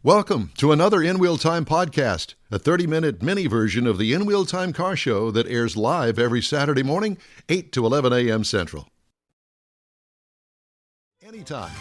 Welcome to another In Wheel Time podcast, a 30-minute mini version of the In Wheel Time car show that airs live every Saturday morning, 8 to 11 a.m. Central. Anytime.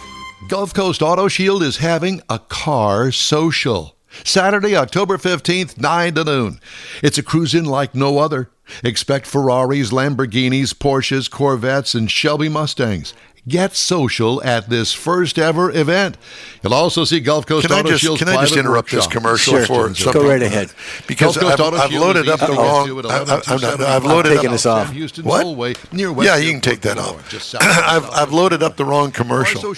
Gulf Coast Auto Shield is having a car social. Saturday, October 15th, 9 to noon. It's a cruise-in like no other. Expect Ferraris, Lamborghinis, Porsches, Corvettes, and Shelby Mustangs. Get social at this first-ever event. You'll also see Gulf Coast Auto Shield's Can I just interrupt this commercial for something? Go right ahead. Because I've loaded up the wrong. I've loaded up this off. What? Yeah, you can take that off. I've loaded up the wrong commercial.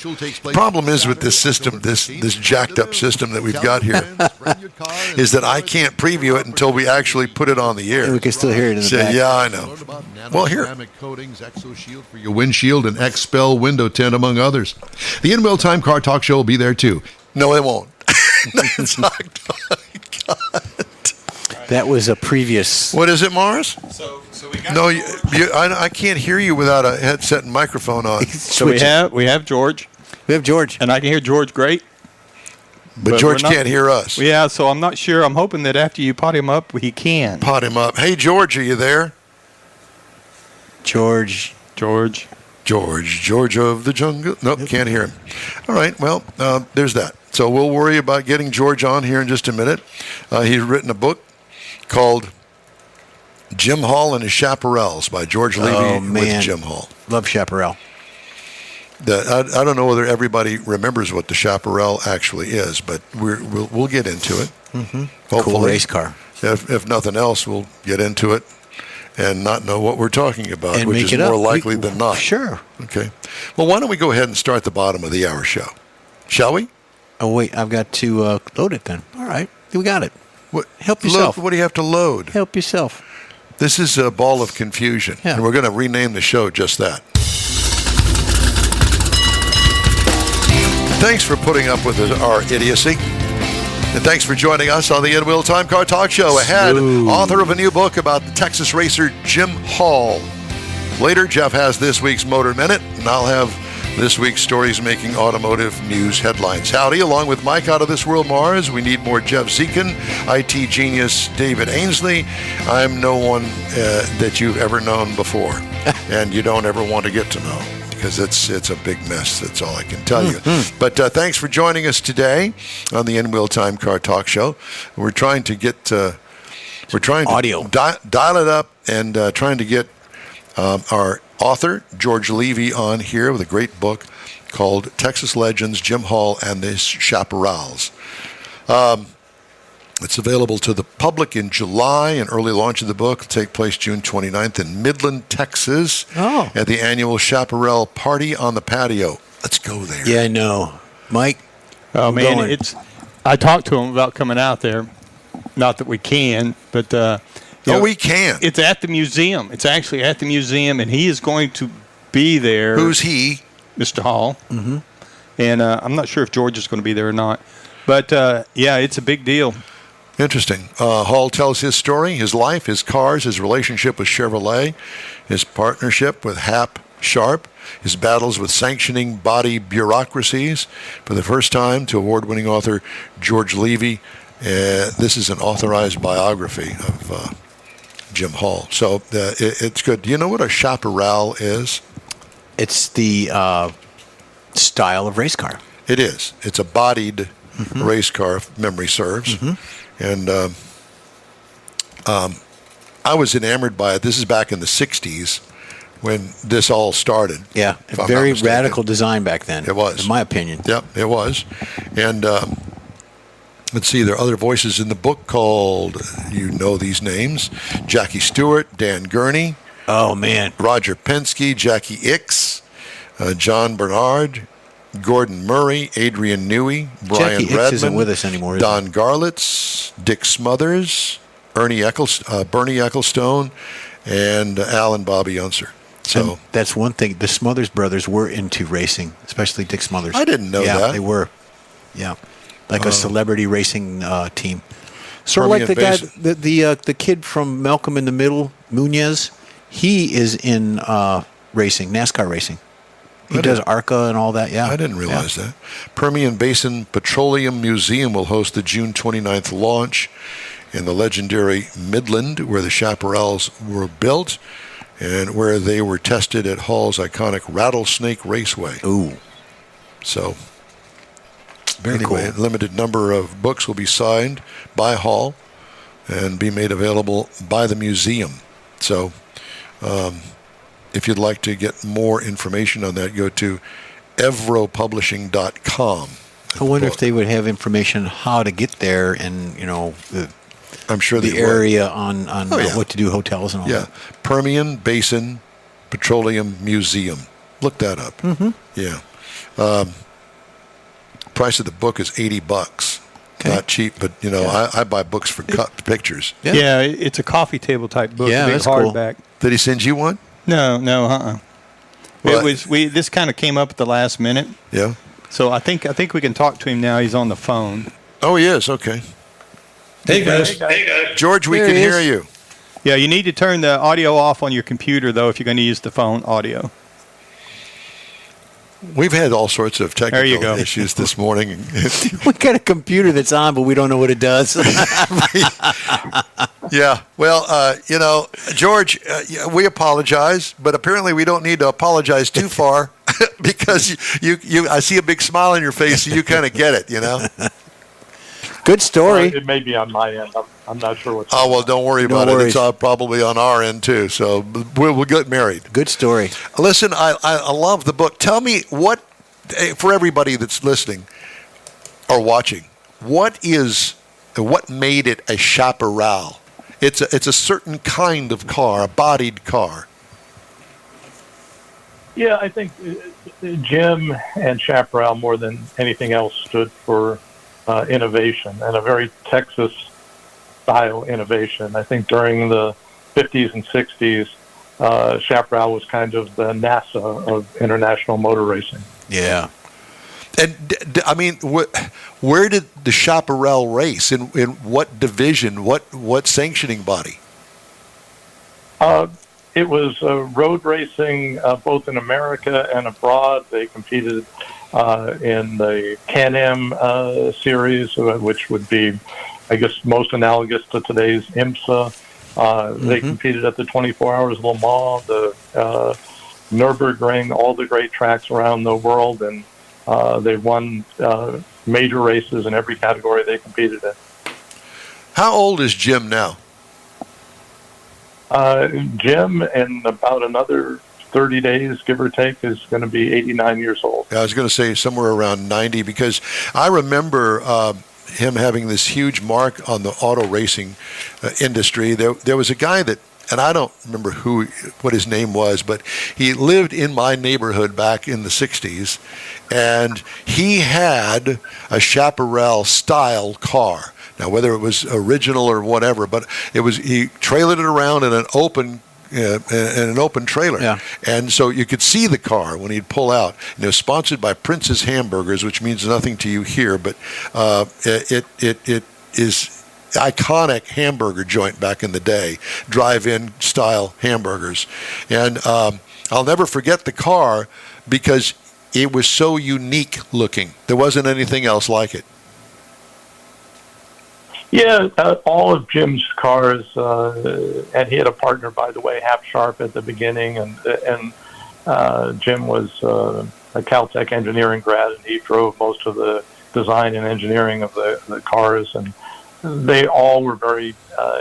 Problem is with this system, this jacked up system that we've got here, is that I can't preview it until we actually put it on the air. And we can still hear it in the back. Yeah, I know. Well, here. Coatings, Exo Shield for your windshield, and Expel window tint, among others. The In Wheel Time Car Talk Show will be there too. No, it won't. That's not God. That was a previous. What is it, Morris? So we got. No, I can't hear you without a headset and microphone on. So we have George, We have George. and I can hear George great. But George can't hear us. Yeah, so I'm not sure. I'm hoping that after you pot him up, he can. Pot him up. Hey, George, are you there? George of the jungle. Nope, can't hear him. All right, well, there's that. So we'll worry about getting George on here in just a minute. He's written a book called Hall and His Chaparrals by George Levy with Jim Hall. Love Chaparral. I don't know whether everybody remembers what the Chaparral actually is, but we'll get into it. Mm-hmm. Hopefully. Cool race car. If nothing else, we'll get into it and not know what we're talking about, And which make is it more up. likely than not. Sure. Okay. Well, why don't we go ahead and start the bottom of the hour show? Shall we? Oh, wait. I've got to load it then. All right. We got it. What? Help yourself. What do you have to load? Help yourself. This is a ball of confusion, Yeah. and we're going to rename the show just that. Thanks for putting up with our idiocy. And thanks for joining us on the In Wheel Time Car Talk Show. Ahead, author of a new book about the Texas racer Jim Hall. Later, Jeff has this week's Motor Minute, and I'll have this week's Stories Making Automotive News headlines. Howdy, along with Mike Out of This World Mars, we need more Jeff Zekin, IT genius David Ainsley. I'm no one that you've ever known before, and you don't ever want to get to know, because it's a big mess. That's all I can tell you. But thanks for joining us today on the In Wheel Time Car Talk Show. We're trying to get Audio. Dial it up and trying to get our author George Levy on here with a great book called Texas Legends: Jim Hall and His Chaparrals. It's available to the public in July. An early launch of the book will take place June 29th in Midland, Texas, at the annual Chaparral Party on the Patio. Let's go there. Yeah, I know. Mike? Oh, man, going. I talked to him about coming out there. Not that we can, but we can. It's at the museum. It's actually at the museum, and he is going to be there. Who's he? Mr. Hall. Mm-hmm. And I'm not sure if George is going to be there or not. But, yeah, it's a big deal. Interesting. Hall tells his story, his life, his cars, his relationship with Chevrolet, his partnership with Hap Sharp, his battles with sanctioning body bureaucracies. For the first time, to award-winning author George Levy, this is an authorized biography of Jim Hall. So it's good. Do you know what a chaparral is? It's the style of race car. It is. It's a bodied race car, if memory serves. And I was enamored by it. This is back in the 60s when this all started. Yeah, a very radical design back then. It was. In my opinion. Yep, it was. And let's see, there are other voices in the book called, you know these names, Jackie Stewart, Dan Gurney. Oh, man. Roger Penske, Jackie Ickes, John Bernard, Gordon Murray, Adrian Newey, Brian Jackie Redmond, isn't with us anymore, is Don Garlitz, Dick Smothers, Bernie Ecclestone, and Alan Bobby Unser. So and that's one thing. The Smothers brothers were into racing, especially Dick Smothers. I didn't know that. that. They were. Yeah, like a celebrity racing team. Sort of like the guy, the kid from Malcolm in the Middle, Munoz. He is in racing, NASCAR racing. He does ARCA and all that, yeah. I didn't realize that. Permian Basin Petroleum Museum will host the June 29th launch in the legendary Midland, where the Chaparrals were built and where they were tested at Hall's iconic Rattlesnake Raceway. Ooh. So, Very anyway, cool. a limited number of books will be signed by Hall and be made available by the museum. So, if you'd like to get more information on that, go to evropublishing.com. I wonder if they would have information how to get there and, I'm sure the area on what to do, hotels and all that. Permian Basin Petroleum Museum. Look that up. Mm-hmm. Yeah. Price of the book is $80. Okay. Not cheap, but I buy books for pictures. Yeah, it's a coffee table type book. Yeah, big that's cool. hardback. Did he send you one? No, Well, This kind of came up at the last minute. Yeah. So I think we can talk to him now. He's on the phone. Oh, he is. Okay. Hey guys. George, we There can he hear is. you. Yeah, you need to turn the audio off on your computer though if you're going to use the phone audio. We've had all sorts of There you technical go. issues this morning. We got a computer that's on, but we don't know what it does. Yeah. Well, George, we apologize, but apparently we don't need to apologize too far because you I see a big smile on your face, and you kind of get it, Good story. It may be on my end. I'm not sure what's Oh, well, don't worry No about it. worries. It's probably on our end, too. So we'll get married. Good story. Listen, I love the book. Tell me for everybody that's listening or watching, what made it a Chaparral? It's a certain kind of car, a bodied car. Yeah, I think Jim and Chaparral, more than anything else, stood for innovation, and a very Texas-style innovation. I think during the 50s and 60s, Chaparral was kind of the NASA of international motor racing. Yeah. And, where did the Chaparral race? In what division? What sanctioning body? It was road racing both in America and abroad. They competed in the Can-Am series, which would be, I guess, most analogous to today's IMSA. They competed at the 24 Hours of Le Mans, the Nürburgring, all the great tracks around the world, and they won major races in every category they competed in. How old is Jim now? Jim, in about another 30 days, give or take, is going to be 89 years old. I was going to say somewhere around 90 because I remember him having this huge mark on the auto racing industry. There was a guy that, and I don't remember what his name was, but he lived in my neighborhood back in the 60s, and he had a Chaparral style car. Now, whether it was original or whatever, but he trailered it around in an open trailer. Yeah. And so you could see the car when he'd pull out. And it was sponsored by Prince's Hamburgers, which means nothing to you here, but it is iconic hamburger joint back in the day, drive-in style hamburgers. And I'll never forget the car because it was so unique looking. There wasn't anything else like it. Yeah, all of Jim's cars, and he had a partner, by the way, Half Sharp at the beginning, and Jim was a Caltech engineering grad, and he drove most of the design and engineering of the cars, and they all were very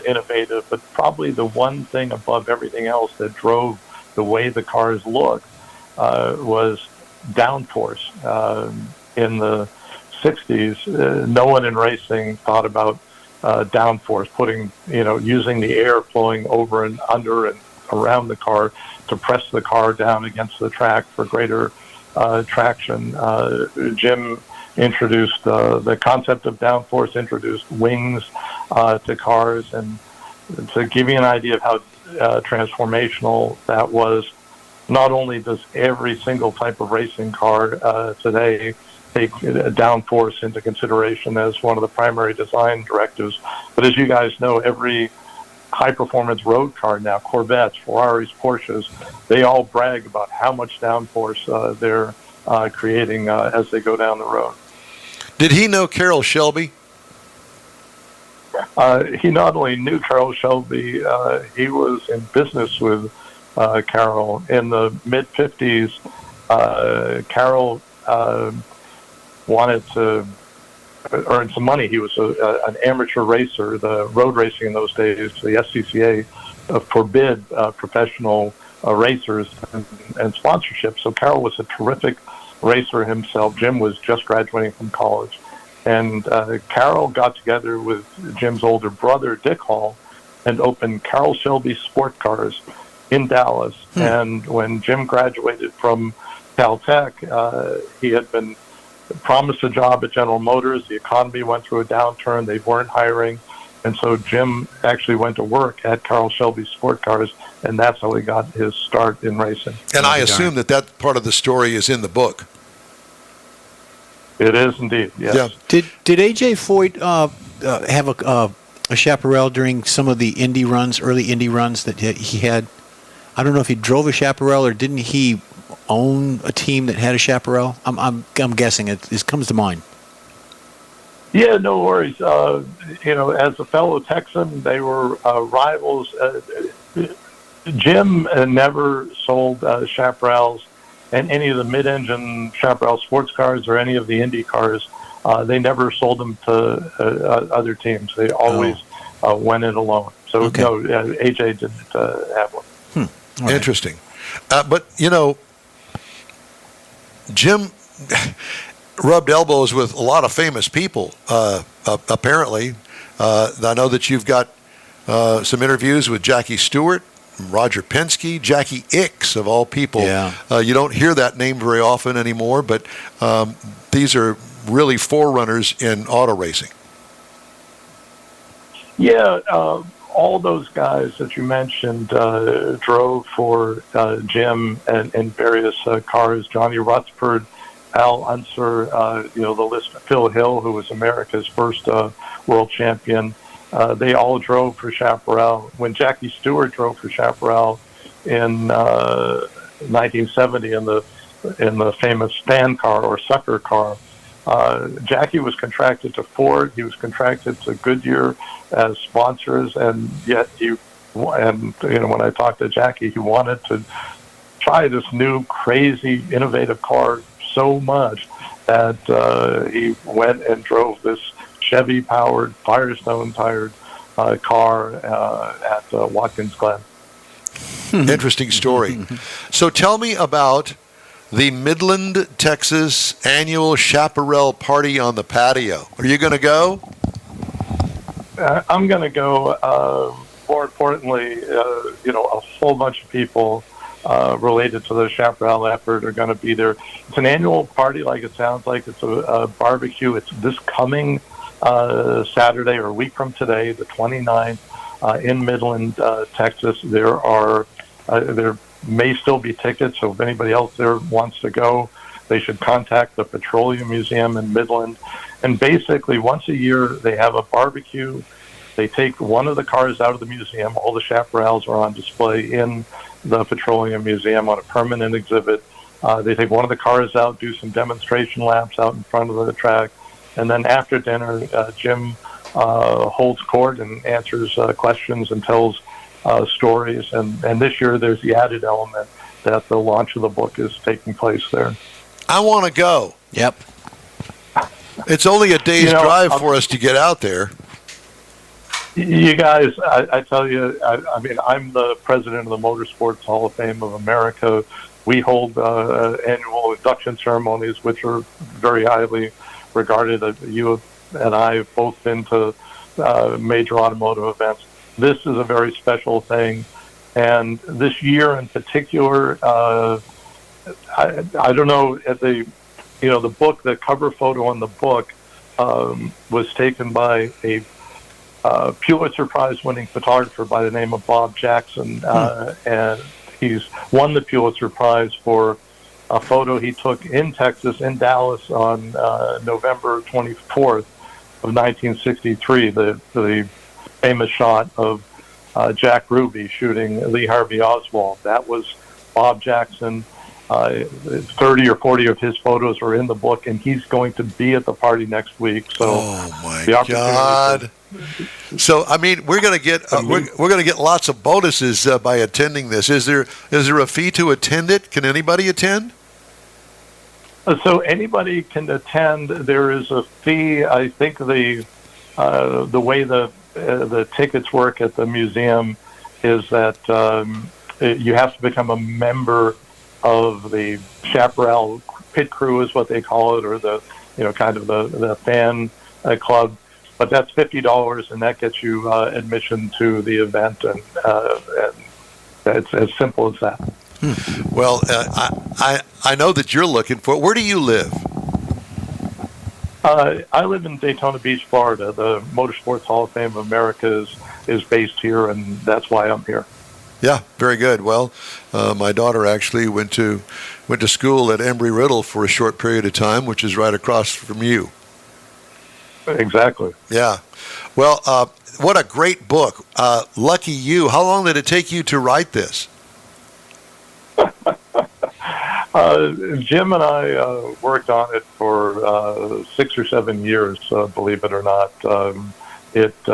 innovative, but probably the one thing above everything else that drove the way the cars looked was downforce. In the 60s, no one in racing thought about downforce, using the air flowing over and under and around the car to press the car down against the track for greater traction. Jim introduced the concept of downforce, introduced wings to cars, and to give you an idea of how transformational that was, not only does every single type of racing car today take downforce into consideration as one of the primary design directives, but as you guys know, every high-performance road car now, Corvettes, Ferraris, Porsches, they all brag about how much downforce they're creating as they go down the road. Did he know Carroll Shelby? He not only knew Carroll Shelby, he was in business with Carroll. In the mid-'50s, Carroll wanted to earn some money. He was an amateur racer. The road racing in those days, the SCCA, forbid professional racers and sponsorship. So Carroll was a terrific racer himself. Jim was just graduating from college. And Carroll got together with Jim's older brother, Dick Hall, and opened Carroll Shelby Sport Cars in Dallas. And when Jim graduated from Caltech, he had been promised a job at General Motors. The economy went through a downturn. They weren't hiring. And so Jim actually went to work at Carroll Shelby Sport Cars, and that's how he got his start in racing. And I assume that part of the story is in the book. It is indeed, yes. Yeah. Did A.J. Foyt have a Chaparral during some of the Indy runs, early Indy runs that he had? I don't know if he drove a Chaparral or didn't he own a team that had a Chaparral? I'm guessing it comes to mind. Yeah, no worries. As a fellow Texan, they were rivals. Jim never sold Chaparrals, and any of the mid-engine Chaparral sports cars or any of the Indy cars, they never sold them to other teams. They always went it alone. So, Okay. no, AJ didn't have one. All right. Interesting. But, Jim rubbed elbows with a lot of famous people, apparently. I know that you've got some interviews with Jackie Stewart, Roger Penske, Jackie Ickx, of all people. Yeah. You don't hear that name very often anymore, but these are really forerunners in auto racing. Yeah, all those guys that you mentioned drove for Jim and various cars. Johnny Rutsford, Al Unser, the list. Phil Hill, who was America's first world champion. They all drove for Chaparral. When Jackie Stewart drove for Chaparral in 1970 in the famous stand car or sucker car, Jackie was contracted to Ford. He was contracted to Goodyear as sponsors, and yet when I talked to Jackie, he wanted to try this new, crazy, innovative car so much that he went and drove this Chevy-powered, Firestone-tired car at Watkins Glen. Interesting story. So tell me about the Midland, Texas annual Chaparral party on the patio. Are you going to go? I'm going to go. More importantly, a whole bunch of people related to the Chaparral effort are going to be there. It's an annual party, like it sounds like. It's a barbecue. It's this coming Saturday or a week from today, the 29th, in Midland, Texas. There may still be tickets, so if anybody else there wants to go, they should contact the Petroleum Museum in Midland. And basically, once a year, they have a barbecue. They take one of the cars out of the museum. All the Chaparrals are on display in the Petroleum Museum on a permanent exhibit. They take one of the cars out, do some demonstration laps out in front of the track, and then after dinner, Jim holds court and answers questions and tells stories. And this year, there's the added element that the launch of the book is taking place there. I want to go. Yep. It's only a day's drive for us to get out there. You guys, I tell you, I mean, I'm the president of the Motorsports Hall of Fame of America. We hold annual induction ceremonies, which are very highly regarded. You and I have both been to major automotive events. This is a very special thing. And this year in particular, I don't know, the book, the cover photo on the book was taken by a Pulitzer Prize-winning photographer by the name of Bob Jackson, and he's won the Pulitzer Prize for a photo he took in Texas, in Dallas, on November 24th of 1963, the famous shot of Jack Ruby shooting Lee Harvey Oswald. That was Bob Jackson. 30 or 40 of his photos are in the book, and he's going to be at the party next week. So, oh my God! So I mean, we're going to get we're going to get lots of bonuses by attending this. Is there a fee to attend it? Can anybody attend? So anybody can attend. There is a fee. I think the way the tickets work at the museum is that you have to become a member of the Chaparral pit crew, is what they call it, or the kind of the fan club. But that's $50, and that gets you admission to the event, and it's as simple as that. Well, I know that you're looking for. Where do you live? I live in Daytona Beach, Florida. The Motorsports Hall of Fame of America is based here, and that's why I'm here. Yeah, very good. Well, my daughter actually went to school at Embry-Riddle for a short period of time, which is right across from you. Exactly. Yeah. Well, what a great book. Lucky you. How long did it take you to write this? Jim and I worked on it for 6 or 7 years, believe it or not. There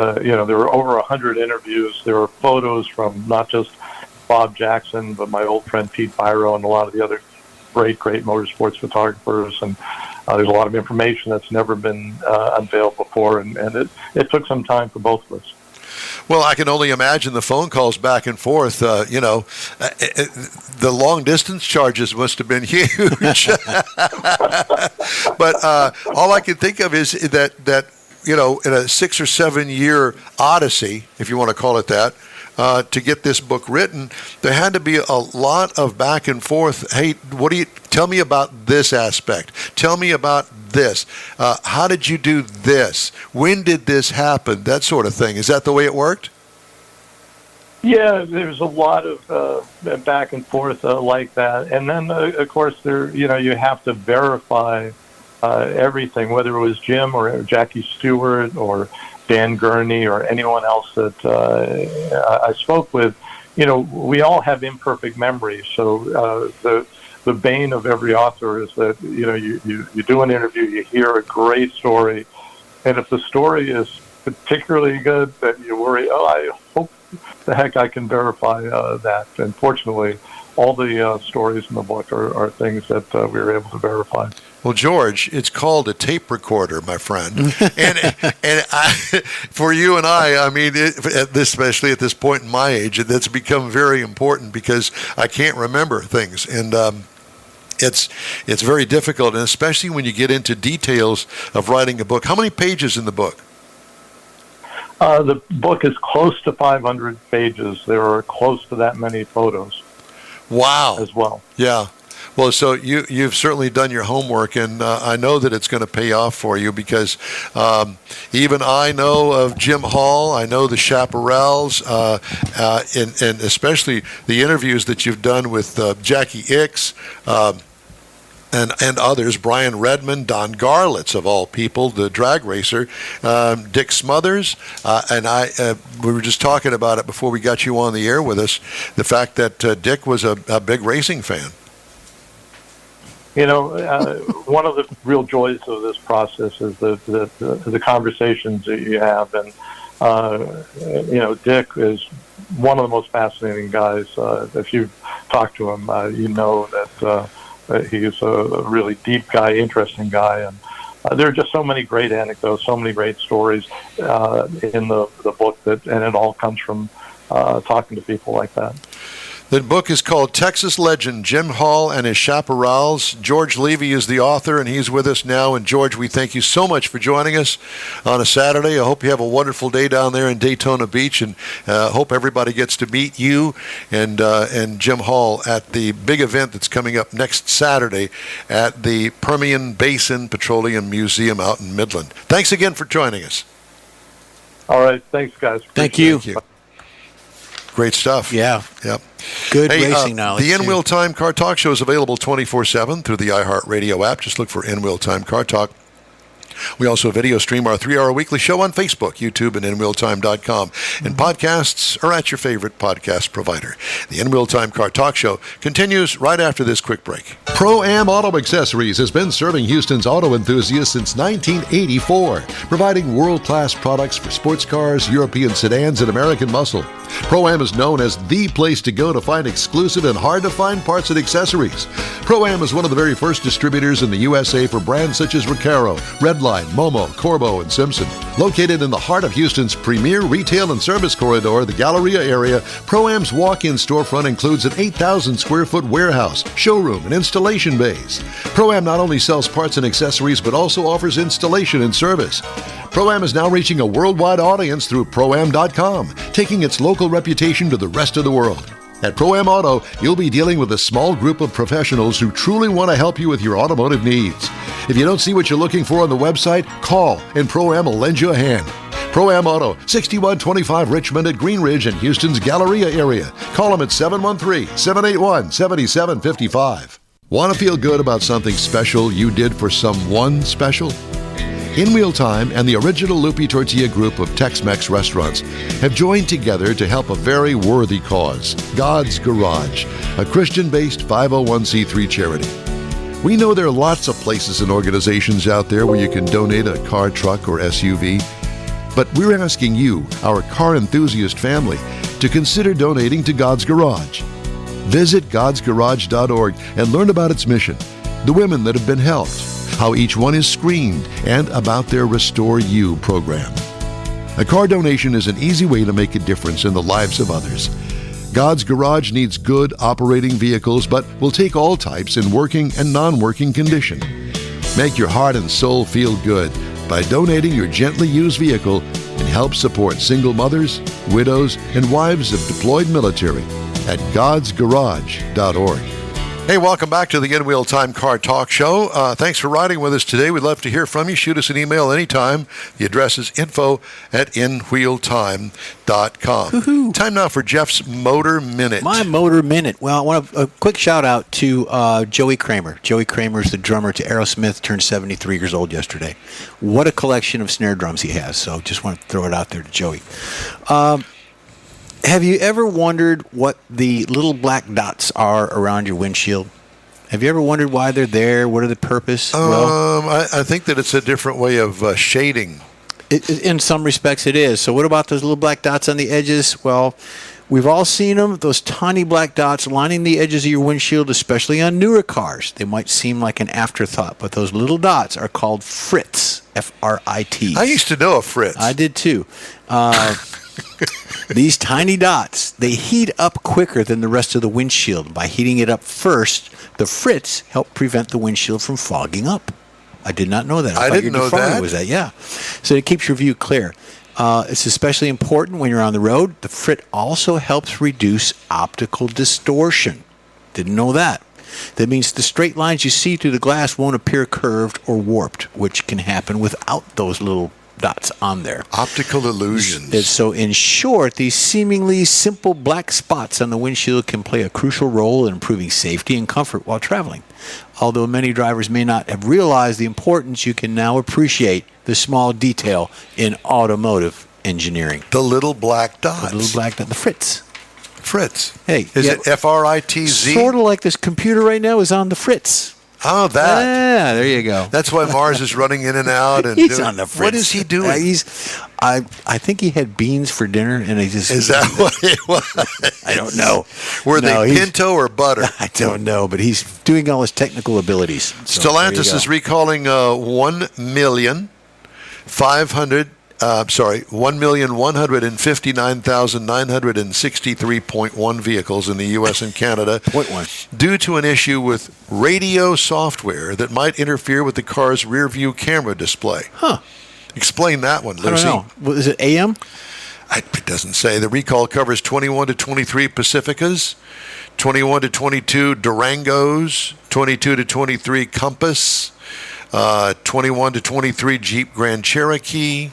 were over 100 interviews. There were photos from not just Bob Jackson, but my old friend Pete Byro and a lot of the other great motorsports photographers. And there's a lot of information that's never been unveiled before, and it took some time for both of us. Well, I can only imagine the phone calls back and forth. The long distance charges must have been huge. But all I can think of is that in a 6 or 7 year odyssey, if you want to call it that, to get this book written, there had to be a lot of back and forth. Hey, tell me about this aspect? Tell me about this. How did you do this? When did this happen? That sort of thing. Is that the way it worked? Yeah, there's a lot of back and forth like that. And then, of course, you have to verify everything, whether it was Jim or Jackie Stewart or Dan Gurney or anyone else that I spoke with. We all have imperfect memories. So the bane of every author is that, you do an interview, you hear a great story, and if the story is particularly good, then you worry, I hope the heck I can verify that. And fortunately, all the stories in the book are things that we were able to verify. Well, George, it's called a tape recorder, my friend, and for you and I mean, especially at this point in my age, that's become very important because I can't remember things, and it's very difficult, and especially when you get into details of writing a book. How many pages in the book? The book is close to 500 pages. There are close to that many photos. Wow. As well. Yeah. Well, so you've certainly done your homework, and I know that it's going to pay off for you because even I know of Jim Hall. I know the Chaparrals, and especially the interviews that you've done with Jackie Ickx and others, Brian Redmond, Don Garlitz, of all people, the drag racer, Dick Smothers, and we were just talking about it before we got you on the air with us, the fact that Dick was a big racing fan. One of the real joys of this process is the conversations that you have, and Dick is one of the most fascinating guys. If you talk to him, you know that he's a really deep guy, interesting guy, and there are just so many great anecdotes, so many great stories in the book and it all comes from talking to people like that. The book is called Texas Legend, Jim Hall and His Chaparrals. George Levy is the author, and he's with us now. And, George, we thank you so much for joining us on a Saturday. I hope you have a wonderful day down there in Daytona Beach, and hope everybody gets to meet you and Jim Hall at the big event that's coming up next Saturday at the Permian Basin Petroleum Museum out in Midland. Thanks again for joining us. All right. Thanks, guys. Thank you. Thank you. Great stuff. Yeah. Yep. Good racing knowledge. The In-Wheel Time Car Talk Show is available 24/7 through the iHeartRadio app. Just look for In-Wheel Time Car Talk. We also video stream our 3-hour weekly show on Facebook, YouTube, and InWheelTime.com. And podcasts are at your favorite podcast provider. The In Wheel Time Car Talk Show continues right after this quick break. Pro-Am Auto Accessories has been serving Houston's auto enthusiasts since 1984, providing world-class products for sports cars, European sedans, and American muscle. Pro-Am is known as the place to go to find exclusive and hard-to-find parts and accessories. Pro-Am is one of the very first distributors in the USA for brands such as Recaro, Redline, Momo, Corbo, and Simpson. Located in the heart of Houston's premier retail and service corridor, the Galleria area, Pro-Am's walk-in storefront includes an 8,000 square foot warehouse, showroom, and installation bays. Pro-Am not only sells parts and accessories, but also offers installation and service. Pro-Am is now reaching a worldwide audience through Pro-Am.com, taking its local reputation to the rest of the world. At Pro-Am Auto, you'll be dealing with a small group of professionals who truly want to help you with your automotive needs. If you don't see what you're looking for on the website, call and Pro-Am will lend you a hand. Pro-Am Auto, 6125 Richmond at Green Ridge in Houston's Galleria area. Call them at 713-781-7755. Want to feel good about something special you did for someone special? In Wheel Time and the original Lupe Tortilla group of Tex-Mex restaurants have joined together to help a very worthy cause, God's Garage, a Christian-based 501c3 charity. We know there are lots of places and organizations out there where you can donate a car, truck, or SUV, but we're asking you, our car enthusiast family, to consider donating to God's Garage. Visit godsgarage.org and learn about its mission, the women that have been helped, how each one is screened, and about their Restore You program. A car donation is an easy way to make a difference in the lives of others. God's Garage needs good operating vehicles, but will take all types in working and non-working condition. Make your heart and soul feel good by donating your gently used vehicle and help support single mothers, widows, and wives of deployed military at godsgarage.org. Hey, welcome back to the In Wheel Time Car Talk Show. Thanks for riding with us today. We'd love to hear from you. Shoot us an email anytime. The address is info@inwheeltime.com. Woo-hoo. Time now for Jeff's Motor Minute. My Motor Minute. Well, I want a quick shout out to Joey Kramer. Joey Kramer is the drummer to Aerosmith, turned 73 years old yesterday. What a collection of snare drums he has. So just want to throw it out there to Joey. Have you ever wondered what the little black dots are around your windshield? Have you ever wondered why they're there? What are the purpose? I think that it's a different way of shading. In some respects, it is. So what about those little black dots on the edges? Well, we've all seen them, those tiny black dots lining the edges of your windshield, especially on newer cars. They might seem like an afterthought, but those little dots are called frits, F-R-I-T. I used to know a Fritz. I did too. These tiny dots, they heat up quicker than the rest of the windshield. By heating it up first, the frits help prevent the windshield from fogging up. I did not know that. I didn't know that. Was that. Yeah. So it keeps your view clear. It's especially important when you're on the road. The frit also helps reduce optical distortion. Didn't know that. That means the straight lines you see through the glass won't appear curved or warped, which can happen without those little dots on there. Optical illusions. So in short, these seemingly simple black spots on the windshield can play a crucial role in improving safety and comfort while traveling. Although many drivers may not have realized the importance, you can now appreciate the small detail in automotive engineering. The little black dots. The little black dot, the frits. Fritz. Hey, Is it F-R-I-T-Z? Sort of like this computer right now is on the frits. Oh, that. Yeah, there you go. That's why Mars is running in and out. And He's on the fritz. What is he doing? I think he had beans for dinner, and he just... Is that what it was? I don't know. Were they pinto or butter? I don't know, but he's doing all his technical abilities. So Stellantis is recalling 1,159,963.1 vehicles in the U.S. and Canada due to an issue with radio software that might interfere with the car's rear-view camera display. Huh. Explain that one, Lucy. I don't know. Well, is it AM? It doesn't say. The recall covers 21 to 23 Pacificas, 21 to 22 Durangos, 22 to 23 Compass, 21 to 23 Jeep Grand Cherokee,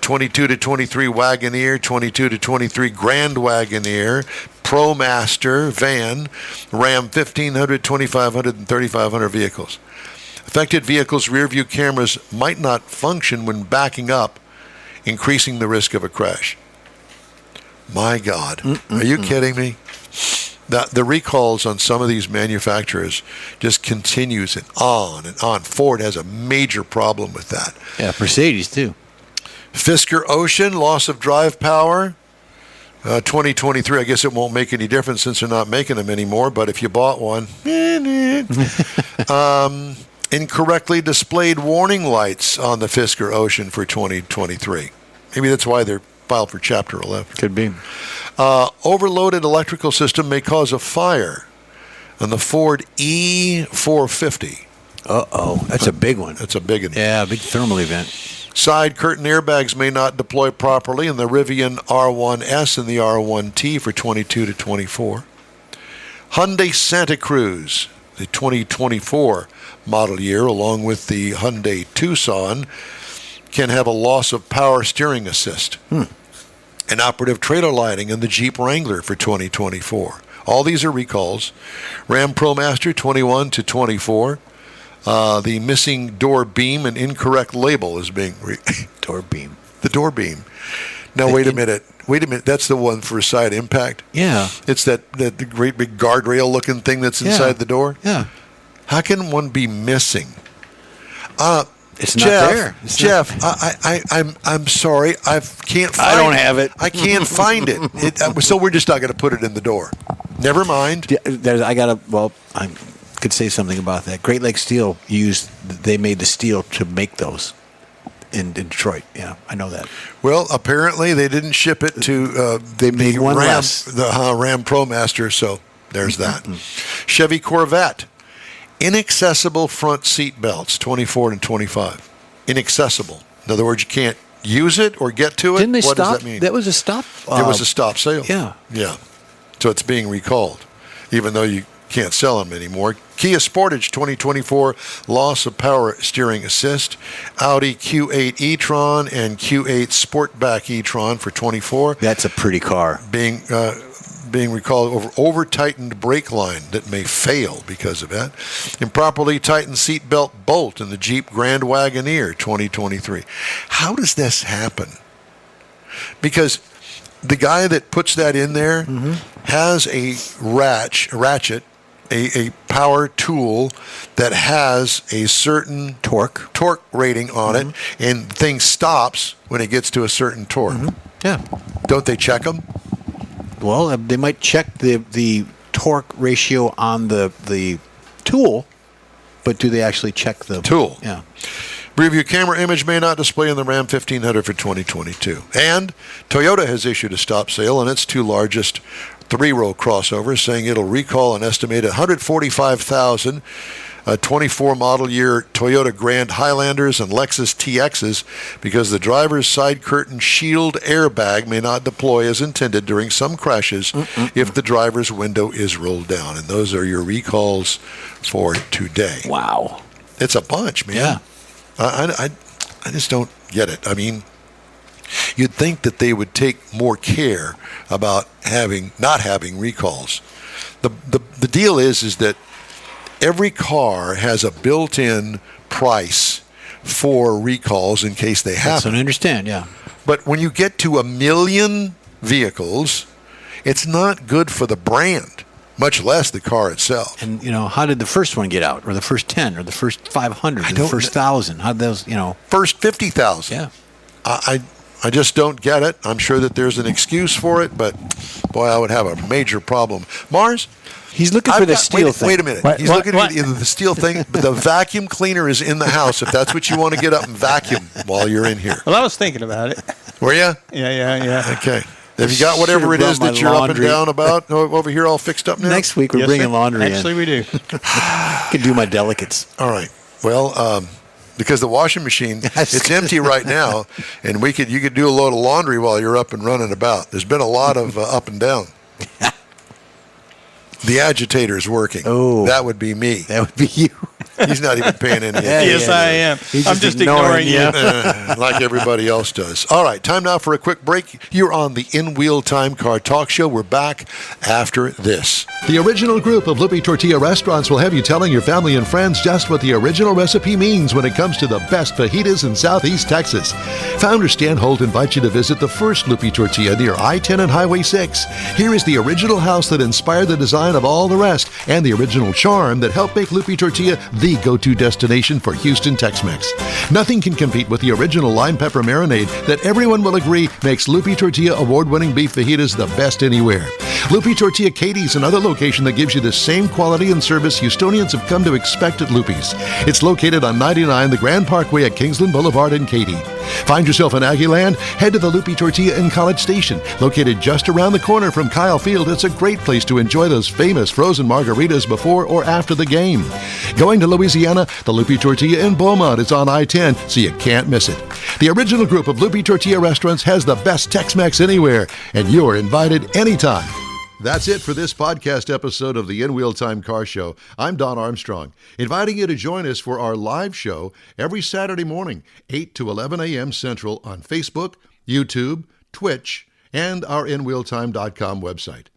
22 to 23 Wagoneer, 22 to 23 Grand Wagoneer, ProMaster van, Ram 1500, 2500, and 3500 vehicles. Affected vehicles' rear-view cameras might not function when backing up, increasing the risk of a crash. My God. Are you kidding me? The recalls on some of these manufacturers just continues and on and on. Ford has a major problem with that. Yeah, Mercedes, too. Fisker Ocean, loss of drive power. 2023, I guess it won't make any difference since they're not making them anymore, but if you bought one. Incorrectly displayed warning lights on the Fisker Ocean for 2023. Maybe that's why they're filed for Chapter 11. Could be. Overloaded electrical system may cause a fire on the Ford E450. Uh-oh. That's a big one. That's a big one. Yeah, a big thermal event. Side curtain airbags may not deploy properly in the Rivian R1S and the R1T for 22 to 24. Hyundai Santa Cruz, the 2024 model year, along with the Hyundai Tucson, can have a loss of power steering assist. Inoperative trailer lighting in the Jeep Wrangler for 2024. All these are recalls. Ram ProMaster 21 to 24. The missing door beam and incorrect label is being... Door beam. The door beam. Now, wait a minute. That's the one for side impact? Yeah. It's the great big guardrail-looking thing that's inside the door? Yeah. How can one be missing? It's Jeff, not there. Jeff, I'm sorry. I can't find I don't have it. I can't find it. So we're just not going to put it in the door. Never mind. I could say something about that. Great Lakes Steel they made the steel to make those in Detroit. Yeah, I know that. Well, apparently they didn't ship it to They made one Ram, less. the Ram ProMaster, so there's that. Chevy Corvette. Inaccessible front seat belts, 24 and 25. Inaccessible. In other words, you can't use it or get to it. Didn't they what stop? does that mean? That was a stop. It was a stop sale. Yeah. Yeah. So it's being recalled, even though you can't sell them anymore. Kia Sportage 2024, loss of power steering assist. Audi Q8 e-tron and Q8 Sportback e-tron for 24. That's a pretty car. Being recalled over tightened brake line that may fail because of that. Improperly tightened seatbelt bolt in the Jeep Grand Wagoneer 2023. How does this happen? Because the guy that puts that in there has a ratchet, a power tool that has a certain torque rating on it, and the thing stops when it gets to a certain torque. Yeah. Don't they check them? Well, they might check the torque ratio on the tool, but do they actually check the tool? Yeah. Rear-view camera image may not display in the Ram 1500 for 2022. And Toyota has issued a stop sale on its two largest three-row crossovers, saying it'll recall an estimated 145,000 24 model year Toyota Grand Highlanders and Lexus TXs because the driver's side curtain shield airbag may not deploy as intended during some crashes if the driver's window is rolled down. And those are your recalls for today. Wow. It's a bunch, man. Yeah. I just don't get it. I mean, you'd think that they would take more care about not having recalls. The deal is that every car has a built-in price for recalls in case they happen. That's what I understand, yeah. But when you get to 1 million vehicles, it's not good for the brand, much less the car itself. And, how did the first one get out, or the first 10, or the first 500, or the first 1,000? How did those, First 50,000. Yeah. I just don't get it. I'm sure that there's an excuse for it, but, boy, I would have a major problem. Mars? He's looking for the steel thing. Wait a minute. He's looking at the steel thing. The vacuum cleaner is in the house if that's what you want to get up and vacuum while you're in here. Well, I was thinking about it. Were you? Yeah. Okay. Have you got whatever it is that you're up and down about over here all fixed up now? Next week we're bringing laundry in. Actually, we do. I can do my delicates. All right. Well, because the washing machine, it's empty right now, and you could do a load of laundry while you're up and running about. There's been a lot of up and down. The agitator's working. Oh. That would be me. That would be you. He's not even paying any Yeah, Yes, attention. I am. He's I'm just just ignoring you. Like everybody else does. All right, time now for a quick break. You're on the In Wheel Time Car Talk Show. We're back after this. The original group of Lupe Tortilla restaurants will have you telling your family and friends just what the original recipe means when it comes to the best fajitas in Southeast Texas. Founder Stan Holt invites you to visit the first Lupe Tortilla near I-10 and Highway 6. Here is the original house that inspired the design of all the rest and the original charm that helped make Lupe Tortilla the go-to destination for Houston Tex-Mex. Nothing can compete with the original lime pepper marinade that everyone will agree makes Lupe Tortilla award-winning beef fajitas the best anywhere. Lupe Tortilla Katie's another location that gives you the same quality and service Houstonians have come to expect at Lupe's. It's located on 99 the Grand Parkway at Kingsland Boulevard in Katy. Find yourself in Aggieland? Head to the Lupe Tortilla in College Station. Located just around the corner from Kyle Field, it's a great place to enjoy those famous frozen margaritas before or after the game. Going to Louisiana? The Lupe Tortilla in Beaumont is on I-10, so you can't miss it. The original group of Lupe Tortilla restaurants has the best Tex-Mex anywhere, and you're invited anytime. That's it for this podcast episode of the In Wheel Time Car Show. I'm Don Armstrong, inviting you to join us for our live show every Saturday morning, 8 to 11 a.m. Central on Facebook, YouTube, Twitch, and our InWheelTime.com website.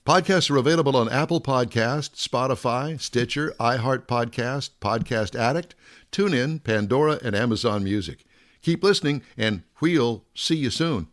Podcasts are available on Apple Podcasts, Spotify, Stitcher, iHeart Podcast, Podcast Addict, TuneIn, Pandora, and Amazon Music. Keep listening, and we'll see you soon.